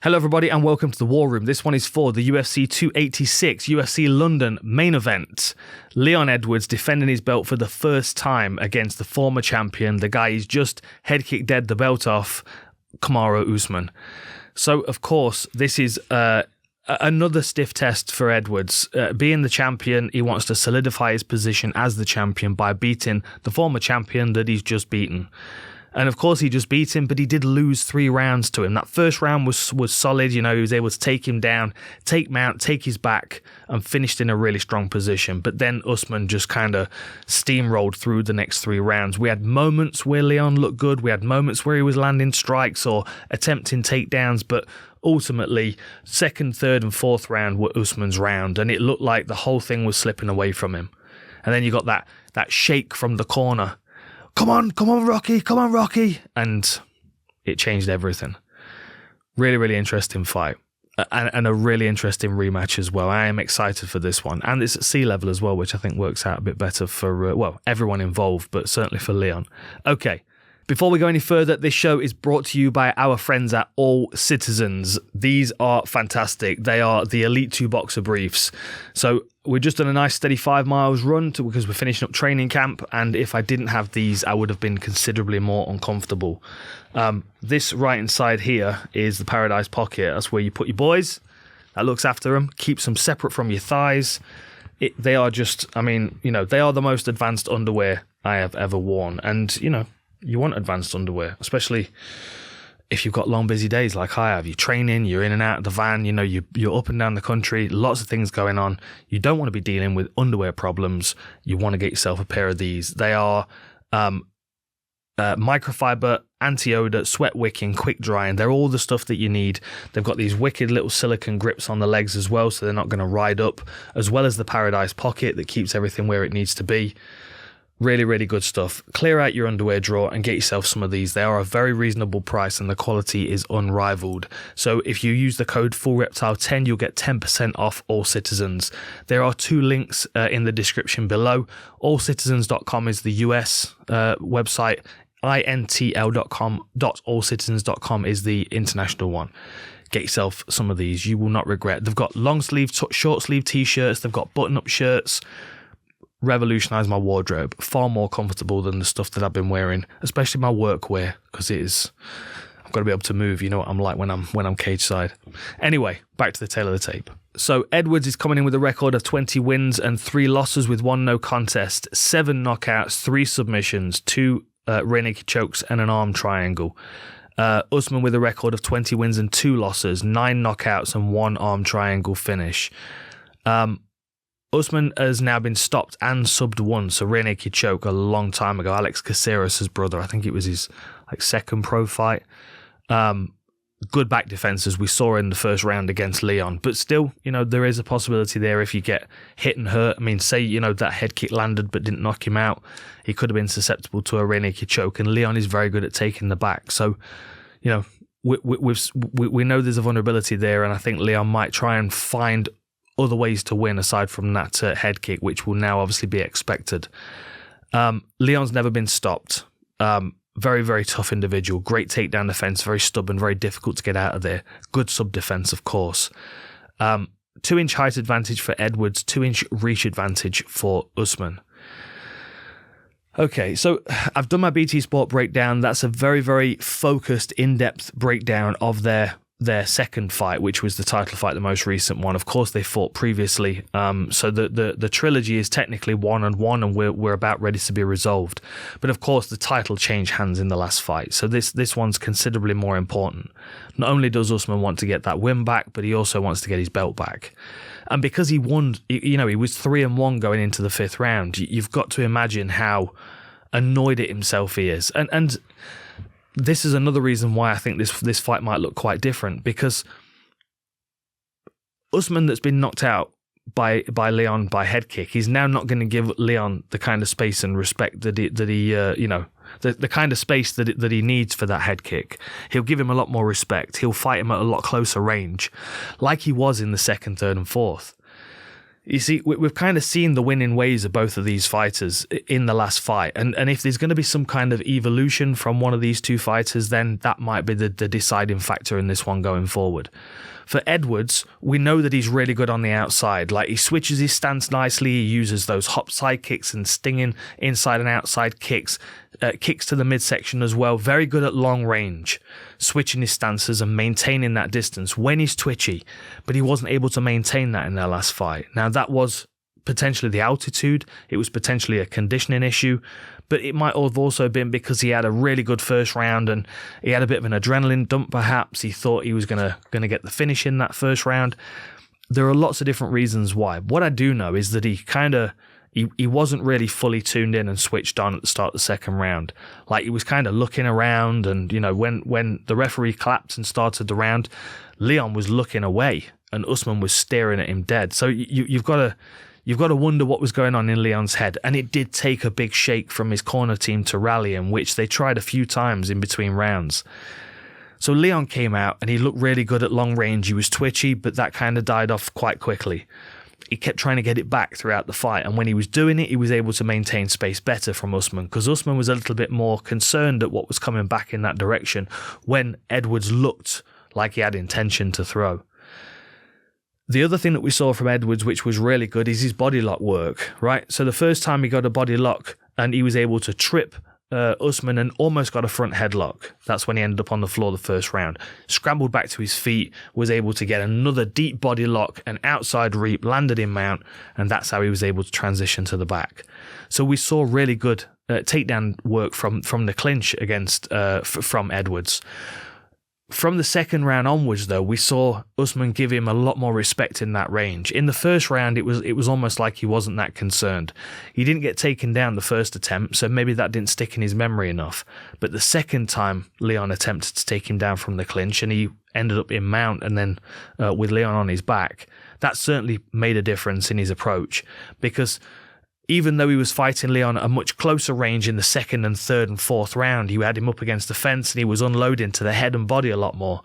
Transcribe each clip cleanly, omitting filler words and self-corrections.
Hello everybody and welcome to the War Room. This one is for the UFC 286 UFC London main event. Leon Edwards defending his belt for the first time against the former champion, the guy he's just head kicked dead the belt off, Kamaru Usman. So of course this is another stiff test for Edwards. Being the champion, he wants to solidify his position as the champion by beating the former champion that he's just beaten. And of course, he just beat him, but he did lose 3 rounds to him. That first round was solid. You know, he was able to take him down, take him out, take his back, and finished in a really strong position. But then Usman just kind of steamrolled through the next 3 rounds. We had moments where Leon looked good. We had moments where he was landing strikes or attempting takedowns. But ultimately, second, third, and fourth round were Usman's round. And it looked like the whole thing was slipping away from him. And then you got that shake from the corner. Come on, Rocky. And it changed everything. Really, really interesting fight. And a really interesting rematch as well. I am excited for this one. And it's at sea level as well, which I think works out a bit better for, everyone involved, but certainly for Leon. Okay. Before we go any further, this show is brought to you by our friends at All Citizens. These are fantastic. They are the Elite 2 boxer briefs. So we're just on a nice steady 5 miles run because we're finishing up training camp. And if I didn't have these, I would have been considerably more uncomfortable. This right inside here is the Paradise Pocket. That's where you put your boys. That looks after them, keeps them separate from your thighs. They are just, they are the most advanced underwear I have ever worn. And, you want advanced underwear, especially if you've got long, busy days like I have. You're training, you're in and out of the van, you're up and down the country, lots of things going on. You don't want to be dealing with underwear problems. You want to get yourself a pair of these. They are microfiber, anti-odor, sweat wicking, quick drying. They're all the stuff that you need. They've got these wicked little silicone grips on the legs as well, so they're not going to ride up, as well as the Paradise Pocket that keeps everything where it needs to be. Really, really good stuff. Clear out your underwear drawer and get yourself some of these. They are a very reasonable price and the quality is unrivaled. So if you use the code FULLREPTILE10, you'll get 10% off All Citizens. There are 2 links in the description below. Allcitizens.com is the US website. intl.com.allcitizens.com is the international one. Get yourself some of these. You will not regret. They've got long sleeve, short sleeve t-shirts. They've got button up shirts. Revolutionised my wardrobe. Far more comfortable than the stuff that I've been wearing, especially my workwear, because I've got to be able to move. You know what I'm like when I'm cage side. Anyway, back to the tail of the tape. So Edwards is coming in with a record of 20 wins and 3 losses with 1 no contest, 7 knockouts, 3 submissions, 2 rear naked chokes and an arm triangle. Usman with a record of 20 wins and 2 losses, 9 knockouts and 1 arm triangle finish. Usman has now been stopped and subbed once, a rear naked choke, a long time ago. Alex Caceres' brother, I think it was his second pro fight. Good back defense, as we saw in the first round against Leon. But still, there is a possibility there if you get hit and hurt. Say, that head kick landed but didn't knock him out. He could have been susceptible to a rear naked choke, and Leon is very good at taking the back. So, we know there's a vulnerability there, and I think Leon might try and find other ways to win aside from that head kick, which will now obviously be expected. Leon's never been stopped. Very, very tough individual. Great takedown defense, very stubborn, very difficult to get out of there. Good sub-defense, of course. 2-inch height advantage for Edwards, 2-inch reach advantage for Usman. Okay, so I've done my BT Sport breakdown. That's a very, very focused, in-depth breakdown of their second fight, which was the title fight, the most recent one. Of course, they fought previously. So the trilogy is technically 1-1, and we're about ready to be resolved. But of course, the title changed hands in the last fight. So this one's considerably more important. Not only does Usman want to get that win back, but he also wants to get his belt back. And because he won, he was 3-1 going into the 5th round. You've got to imagine how annoyed at himself he is. And this is another reason why I think this fight might look quite different, because Usman, that's been knocked out by Leon by head kick, he's now not going to give Leon the kind of space and respect that he the kind of space that he needs for that head kick. He'll give him a lot more respect. He'll fight him at a lot closer range, like he was in the 2nd, 3rd, and 4th. You see, we've kind of seen the winning ways of both of these fighters in the last fight. And if there's going to be some kind of evolution from one of these two fighters, then that might be the deciding factor in this one going forward. For Edwards, we know that he's really good on the outside. Like, he switches his stance nicely. He uses those hop side kicks and stinging inside and outside kicks. Kicks to the midsection as well. Very good at long range, switching his stances and maintaining that distance when he's twitchy. But he wasn't able to maintain that in their last fight. Now, that was potentially the altitude. It was potentially a conditioning issue. But it might have also been because he had a really good first round and he had a bit of an adrenaline dump perhaps. He thought he was going to get the finish in that first round. There are lots of different reasons why. What I do know is that he wasn't really fully tuned in and switched on at the start of the second round. Like, he was kind of looking around, and when the referee clapped and started the round, Leon was looking away and Usman was staring at him dead. So you've got to wonder what was going on in Leon's head. And it did take a big shake from his corner team to rally him, which they tried a few times in between rounds. So Leon came out and he looked really good at long range. He was twitchy, but that kind of died off quite quickly. He kept trying to get it back throughout the fight, and when he was doing it, he was able to maintain space better from Usman, because Usman was a little bit more concerned at what was coming back in that direction when Edwards looked like he had intention to throw. The other thing that we saw from Edwards, which was really good, is his body lock work, right? So the first time he got a body lock and he was able to trip Usman and almost got a front headlock. That's when he ended up on the floor the first round. Scrambled back to his feet, was able to get another deep body lock, an outside reap, landed in mount, and that's how he was able to transition to the back. So we saw really good takedown work from the clinch against from Edwards. From the second round onwards, though, we saw Usman give him a lot more respect in that range. In the first round, it was almost like he wasn't that concerned. He didn't get taken down the first attempt, so maybe that didn't stick in his memory enough. But the second time Leon attempted to take him down from the clinch, and he ended up in mount and then with Leon on his back, that certainly made a difference in his approach, because even though he was fighting Leon at a much closer range in the second and third and fourth round, you had him up against the fence and he was unloading to the head and body a lot more.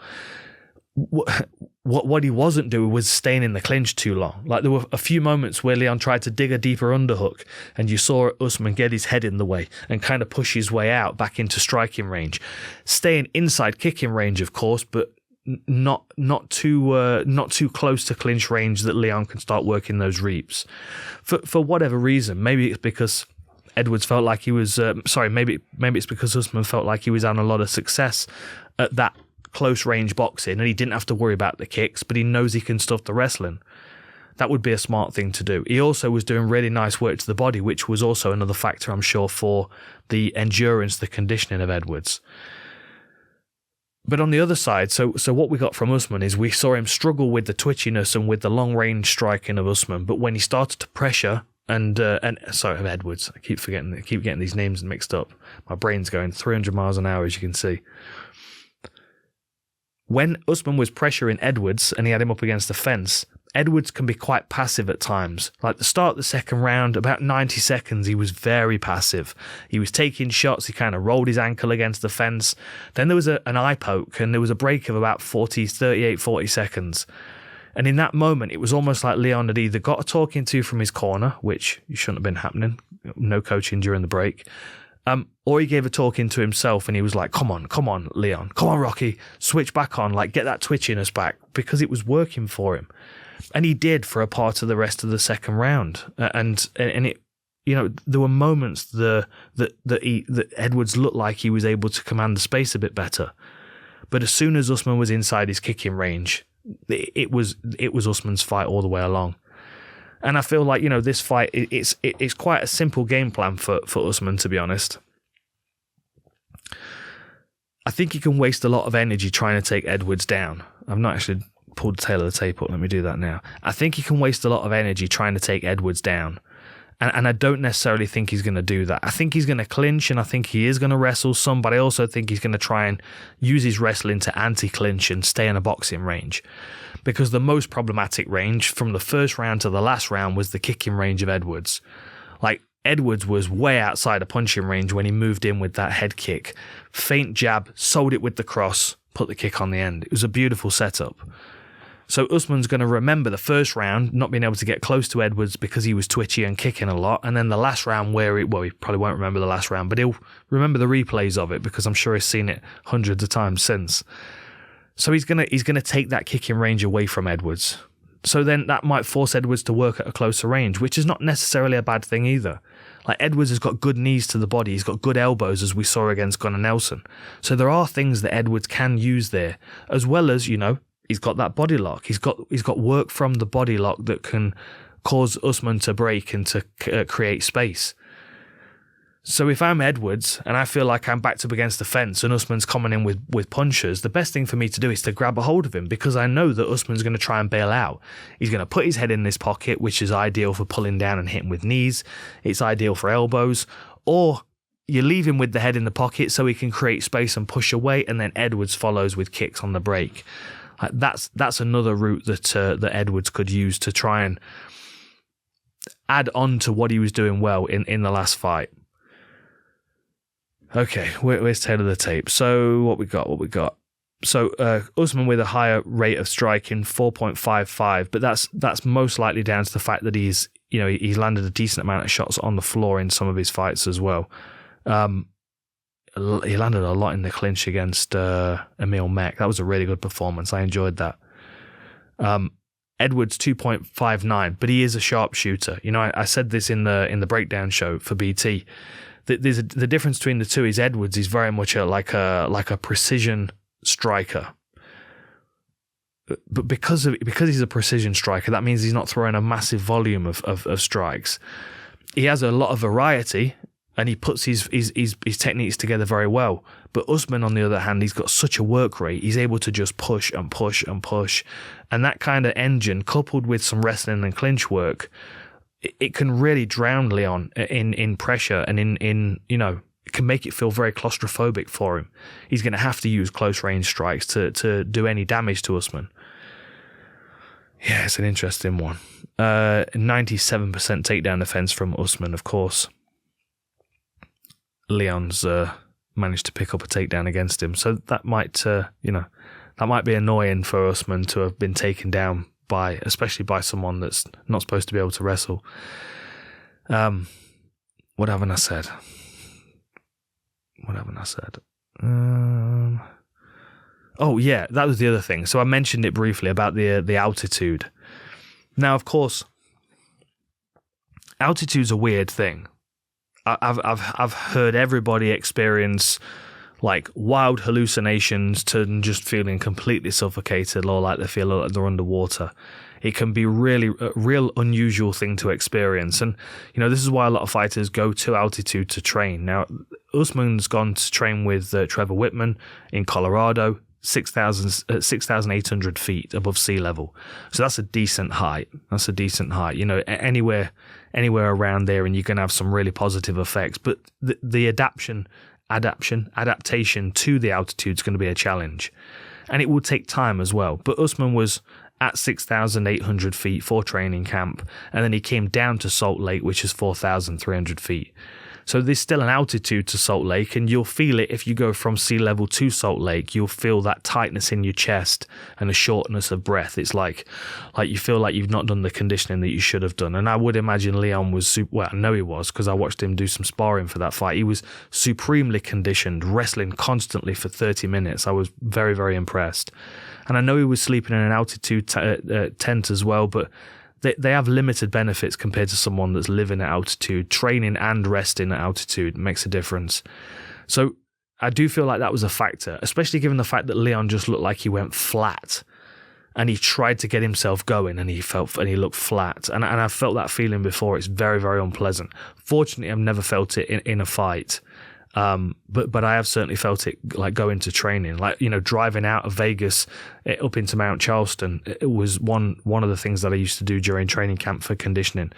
What he wasn't doing was staying in the clinch too long. Like, there were a few moments where Leon tried to dig a deeper underhook and you saw Usman get his head in the way and kind of push his way out back into striking range. Staying inside kicking range, of course, but not too close to clinch range that Leon can start working those reaps. For whatever reason, maybe it's because Edwards felt like he was maybe it's because Usman felt like he was having a lot of success at that close range boxing and he didn't have to worry about the kicks, but he knows he can stuff the wrestling. That would be a smart thing to do. He also was doing really nice work to the body, which was also another factor, I'm sure, for the endurance, the conditioning of Edwards. But on the other side, so what we got from Usman is we saw him struggle with the twitchiness and with the long-range striking of Usman. But when he started to pressure of Edwards, I keep getting these names mixed up. My brain's going 300 miles an hour, as you can see. When Usman was pressuring Edwards and he had him up against the fence, Edwards can be quite passive at times. Like the start of the second round, about 90 seconds, he was very passive. He was taking shots, he kind of rolled his ankle against the fence. Then there was an eye poke and there was a break of about 40 seconds. And in that moment, it was almost like Leon had either got a talking to from his corner, which shouldn't have been happening, no coaching during the break, or he gave a talking to himself and he was like, come on, Leon, come on, Rocky, switch back on, like get that twitchiness back, because it was working for him. And he did for a part of the rest of the second round. And it, there were moments that Edwards looked like he was able to command the space a bit better. But as soon as Usman was inside his kicking range, it was Usman's fight all the way along. And I feel like, this fight, it's quite a simple game plan for Usman, to be honest. I think he can waste a lot of energy trying to take Edwards down. I've not actually pulled the tail of the tape up. Let me do that now. I think he can waste a lot of energy trying to take Edwards down. And I don't necessarily think he's going to do that. I think he's going to clinch and I think he is going to wrestle some, but I also think he's going to try and use his wrestling to anti-clinch and stay in a boxing range. Because the most problematic range from the first round to the last round was the kicking range of Edwards. Like, Edwards was way outside a punching range when he moved in with that head kick. Feint jab, sold it with the cross, put the kick on the end. It was a beautiful setup. So Usman's going to remember the first round not being able to get close to Edwards because he was twitchy and kicking a lot, and then the last round where he probably won't remember the last round, but he'll remember the replays of it because I'm sure he's seen it hundreds of times since. So he's gonna take that kicking range away from Edwards. So then that might force Edwards to work at a closer range, which is not necessarily a bad thing either. Like, Edwards has got good knees to the body. He's got good elbows, as we saw against Gunnar Nelson. So there are things that Edwards can use there, as well as, he's got that body lock. He's got work from the body lock that can cause Usman to break and to create space. So if I'm Edwards and I feel like I'm backed up against the fence and Usman's coming in with punches, the best thing for me to do is to grab a hold of him, because I know that Usman's going to try and bail out. He's going to put his head in this pocket, which is ideal for pulling down and hitting with knees. It's ideal for elbows. Or you leave him with the head in the pocket so he can create space and push away, and then Edwards follows with kicks on the break. That's another route that Edwards could use to try and add on to what he was doing well in the last fight. Okay, where's tail of the tape? So what we got? So Usman with a higher rate of striking, 4.55, but that's most likely down to the fact that he's landed a decent amount of shots on the floor in some of his fights as well. He landed a lot in the clinch against Emil Mek. That was a really good performance. I enjoyed that. Edwards 2.59, but he is a sharpshooter. I said this in the breakdown show for BT. The difference between the two is Edwards is very much like a precision striker, but because he's a precision striker, that means he's not throwing a massive volume of strikes. He has a lot of variety, and he puts his techniques together very well. But Usman, on the other hand, he's got such a work rate. He's able to just push and push and push, and that kind of engine, coupled with some wrestling and clinch work, it can really drown Leon in pressure, and it can make it feel very claustrophobic for him. He's going to have to use close range strikes to do any damage to Usman. Yeah, it's an interesting one. 97% takedown defense from Usman, of course. Leon's managed to pick up a takedown against him, so that might be annoying for Usman to have been taken down especially by someone that's not supposed to be able to wrestle. What haven't I said? Oh yeah, that was the other thing. So I mentioned it briefly about the altitude. Now, of course, altitude's a weird thing. I've heard everybody experience like wild hallucinations to just feeling completely suffocated, or like they feel like they're underwater. It can be really a real unusual thing to experience, and this is why a lot of fighters go to altitude to train. Now, Usman's gone to train with Trevor Whitman in Colorado, 6,800 feet above sea level. So that's a decent height. Anywhere around there, and you can have some really positive effects. But the adaptation to the altitude is going to be a challenge, and it will take time as well. But Usman was at 6,800 feet for training camp, and then he came down to Salt Lake, which is 4,300 feet. So there's still an altitude to Salt Lake, and you'll feel it if you go from sea level to Salt Lake. You'll feel that tightness in your chest and a shortness of breath. It's like you feel like you've not done the conditioning that you should have done. And I would imagine Leon was I know he was, because I watched him do some sparring for that fight. He was supremely conditioned, wrestling constantly for 30 minutes. I was very, very impressed. And I know he was sleeping in an altitude tent as well, but they have limited benefits compared to someone that's living at altitude. Training and resting at altitude makes a difference. So I do feel like that was a factor, especially given the fact that Leon just looked like he went flat, and he tried to get himself going, and he looked flat. And I've felt that feeling before. It's very, very unpleasant. Fortunately, I've never felt it in a fight. But I have certainly felt it like going to training, like, driving out of Vegas up into Mount Charleston. It was one of the things that I used to do during training camp for conditioning.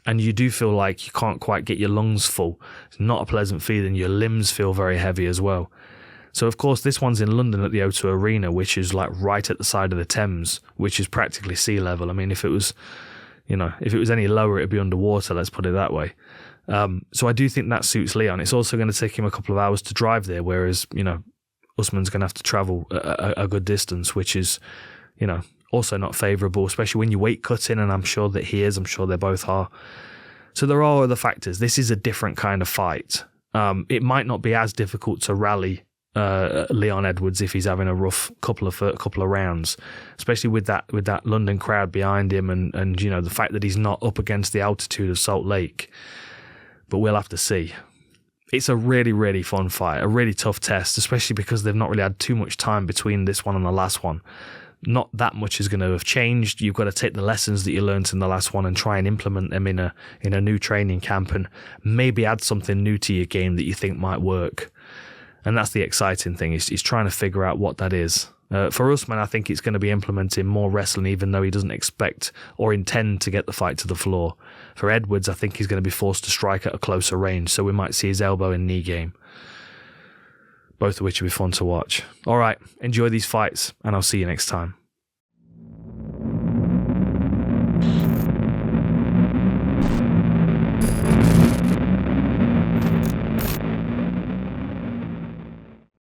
And you do feel like you can't quite get your lungs full. It's not a pleasant feeling. Your limbs feel very heavy as well. So of course this one's in London at the O2 Arena, which is like right at the side of the Thames, which is practically sea level. I mean, if it was any lower, it'd be underwater, let's put it that way. So I do think that suits Leon. It's also going to take him a couple of hours to drive there, whereas, Usman's going to have to travel a good distance, which is, also not favourable, especially when you're weight cutting, and I'm sure that he is. I'm sure they both are. So there are other factors. This is a different kind of fight. It might not be as difficult to rally Leon Edwards if he's having a rough couple of rounds, especially with that London crowd behind him, and you know, the fact that he's not up against the altitude of Salt Lake. But we'll have to see. It's a really, really fun fight, a really tough test, especially because they've not really had too much time between this one and the last one. Not that much is going to have changed. You've got to take the lessons that you learned in the last one and try and implement them in a new training camp, and maybe add something new to your game that you think might work. And that's the exciting thing, is trying to figure out what that is. For Usman, I think it's going to be implementing more wrestling, even though he doesn't expect or intend to get the fight to the floor. For Edwards, I think he's going to be forced to strike at a closer range, so we might see his elbow and knee game. Both of which will be fun to watch. All right, enjoy these fights, and I'll see you next time.